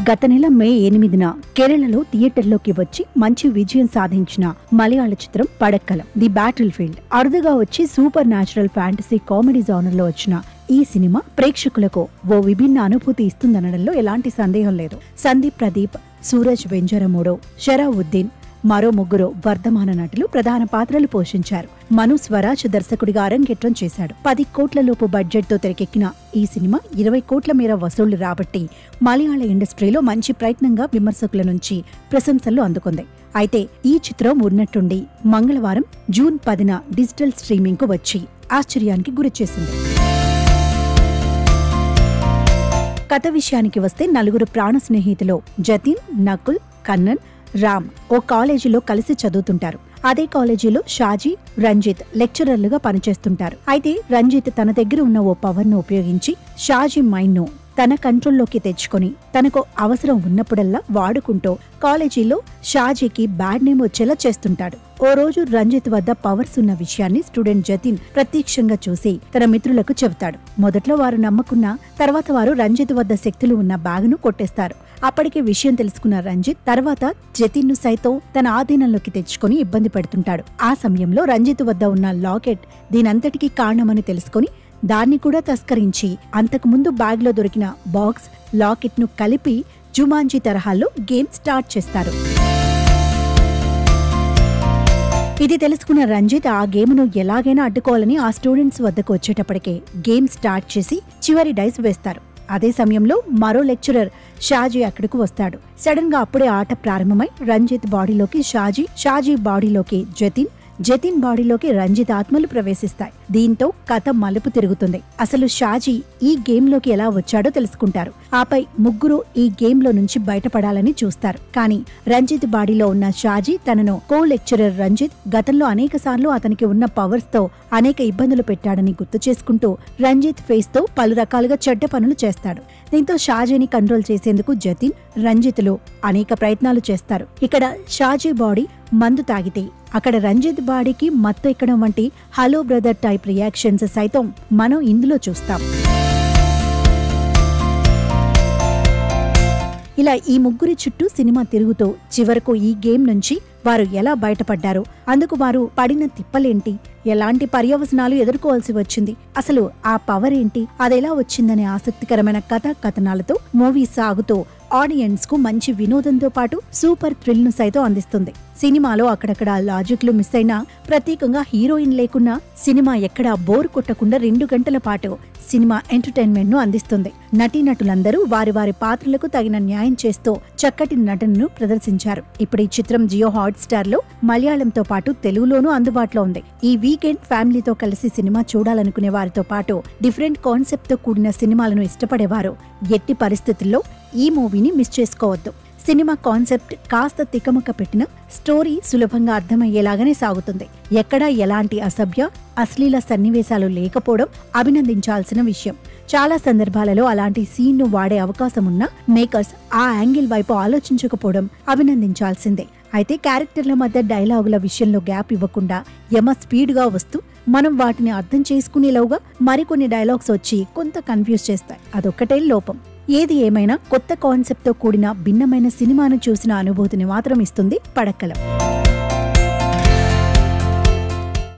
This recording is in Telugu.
గత నెల మే 8న కేరళలో థియేటర్లోకి వచ్చి మంచి విజయం సాధించిన మలయాళ చిత్రం పడక్కలం ది బ్యాటిల్ ఫీల్డ్ అరుదుగా వచ్చి super natural fantasy comedy genre లో వచ్చిన ఈ సినిమా ప్రేక్షకులకు ఓ విభిన్న అనుభూతి ఇస్తుందనడంలో ఎలాంటి సందేహం లేదు. సందీప్ ప్రదీప్, సూరజ్ వెంజరమూడో, షరావుద్దీన్, మరో ముగ్గురు వర్ధమాన నటులు ప్రధాన పాత్రలు పోషించారు. మను స్వరాజ్ దర్శకుడిగా అరంగేట్రం చేశాడు. 10 కోట్ల లోపు బడ్జెట్ తో తెరకెక్కిన ఈ సినిమా 20 కోట్ల మేర వసూళ్లు రాబట్టి మలయాళ ఇండస్ట్రీలో మంచి ప్రయత్నంగా విమర్శకుల నుంచి ప్రశంసలు అందుకుంది. అయితే ఈ చిత్రం ఉన్నట్టుండి మంగళవారం జూన్ 10న డిజిటల్ స్ట్రీమింగ్ కు వచ్చి ఆశ్చర్యానికి గురిచేసింది. కథ విషయానికి వస్తే నలుగురు ప్రాణ స్నేహితులు జతిన్, నకుల్, కన్నన్, రామ్ ఓ కాలేజీలో కలిసి చదువుతుంటారు. అదే కాలేజీలో షాజీ, రంజిత్ లెక్చరర్లుగా పనిచేస్తుంటారు. అయితే రంజిత్ తన దగ్గర ఉన్న ఓ పవర్ ను ఉపయోగించి షాజీ మైండ్ ను తన కంట్రోల్లోకి తెచ్చుకొని తనకు అవసరం ఉన్నప్పుడల్లా వాడుకుంటూ కాలేజీలో షాజీకి బ్యాడ్ నేమ్ వచ్చేలా చేస్తుంటాడు. ఓ రోజు రంజిత్ వద్ద పవర్స్ ఉన్న విషయాన్ని స్టూడెంట్ జతిన్ ప్రత్యక్షంగా చూసి తన మిత్రులకు చెబుతాడు. మొదట్లో వారు నమ్మకున్నా తర్వాత వారు రంజిత్ వద్ద శక్తులు ఉన్న బ్యాగును కొట్టేస్తారు. అప్పటికే విషయం తెలుసుకున్న రంజిత్ తర్వాత జతిన్ ను సైతం తన ఆధీనంలోకి తెచ్చుకొని ఇబ్బంది పెడుతుంటాడు. ఆ సమయంలో రంజిత్ వద్ద ఉన్న లాకెట్ దీనంతటికీ కారణమని తెలుసుకుని దాన్ని కూడా తస్కరించి అంతకుముందు బ్యాగ్ లో దొరికిన బాక్స్, లాకెట్ ను కలిపి జుమాంజీ తరహాలో గేమ్ స్టార్ట్ చేస్తారు. ఇది తెలుసుకున్న రంజిత్ ఆ గేమ్ ను ఎలాగైనా అడ్డుకోవాలని ఆ స్టూడెంట్స్ వద్దకు వచ్చేటప్పటికే గేమ్ స్టార్ట్ చేసి చివరి డైస్ వేస్తారు. అదే సమయంలో మరో లెక్చరర్ షాజీ అక్కడకు వస్తాడు. సడన్ గా అప్పుడే ఆట ప్రారంభమై రంజిత్ బాడీలోకి షాజీ బాడీలోకి జతిన్ బాడీలోకి రంజిత్ ఆత్మలు ప్రవేశిస్తాయి. దీంతో కథ మలుపు తిరుగుతుంది. అసలు షాజీ ఈ గేమ్ లోకి ఎలా వచ్చాడో తెలుసుకుంటారు. ఆపై ముగ్గురు ఈ గేమ్ లో నుంచి బయటపడాలని చూస్తారు. కానీ రంజిత్ బాడీలో ఉన్న షాజీ తనను కో లెక్చరర్ రంజిత్ గతంలో అనేక సార్లు అతనికి ఉన్న పవర్స్ తో అనేక ఇబ్బందులు పెట్టాడని గుర్తు చేసుకుంటూ రంజిత్ ఫేస్ తో పలు రకాలుగా చెడ్డ పనులు చేస్తాడు. దీంతో షాజీని కంట్రోల్ చేసేందుకు జతిన్, రంజిత్లు అనేక ప్రయత్నాలు చేస్తారు. ఇక్కడ షాజీ బాడీ మందు తాగితే అక్కడ రంజిత్ బాడీకి మత్తు ఎక్కడం వంటి హలో బ్రదర్ టైప్ రియాక్షన్స్ సైతం మనం ఇందులో చూస్తాం. ఇలా ఈ ముగ్గురి చుట్టూ సినిమా తిరుగుతూ చివరకు ఈ గేమ్ నుంచి వారు ఎలా బయటపడ్డారు, అందుకు వారు పడిన తిప్పలేంటి, ఎలాంటి పర్యవసనాలు ఎదుర్కోవాల్సి వచ్చింది, అసలు ఆ పవర్ ఏంటి, అదెలా వచ్చిందనే ఆసక్తికరమైన కథనాలతో మూవీ సాగుతూ ఆడియన్స్ కు మంచి వినోదంతో పాటు సూపర్ థ్రిల్ ను సైతం అందిస్తుంది. సినిమాలో అక్కడక్కడ లాజిక్లు మిస్ అయినా, ప్రత్యేకంగా హీరోయిన్ లేకున్నా సినిమా ఎక్కడా బోర్ కొట్టకుండా 2 గంటల పాటు సినిమా ఎంటర్టైన్మెంట్ ను అందిస్తుంది. నటీనటులందరూ వారి వారి పాత్రలకు తగిన న్యాయం చేస్తూ చక్కటి నటనను ప్రదర్శించారు. ఇప్పుడు ఈ చిత్రం జియో హాట్స్టార్ లో మలయాళంతో పాటు తెలుగులోనూ అందుబాటులో ఉంది. ఈ వీకెండ్ ఫ్యామిలీతో కలిసి సినిమా చూడాలనుకునే వారితో పాటు డిఫరెంట్ కాన్సెప్ట్ తో కూడిన సినిమాలను ఇష్టపడేవారు ఎట్టి పరిస్థితుల్లో ఈ మూవీని మిస్ చేసుకోవద్దు. సినిమా కాన్సెప్ట్ కాస్త తికమక పెట్టిన స్టోరీ సులభంగా అర్థమయ్యేలాగానే సాగుతుంది. ఎక్కడా ఎలాంటి అసభ్య, అశ్లీల సన్నివేశాలు లేకపోవడం అభినందించాల్సిన విషయం. చాలా సందర్భాలలో అలాంటి సీన్ ను వాడే అవకాశం ఉన్నా మేకర్స్ ఆ యాంగిల్ వైపు ఆలోచించకపోవడం అభినందించాల్సిందే. అయితే క్యారెక్టర్ల మధ్య డైలాగుల విషయంలో గ్యాప్ ఇవ్వకుండా యమ స్పీడ్ గా వస్తూ మనం వాటిని అర్థం చేసుకునేలోగా మరికొన్ని డైలాగ్స్ వచ్చి కొంత కన్ఫ్యూజ్ చేస్తాయి. అదొక్కటే లోపం. ఏది ఏమైనా కొత్త కాన్సెప్ట్ తో కూడిన భిన్నమైన సినిమాను చూసిన అనుభూతిని మాత్రం ఇస్తుంది పడక్కలం.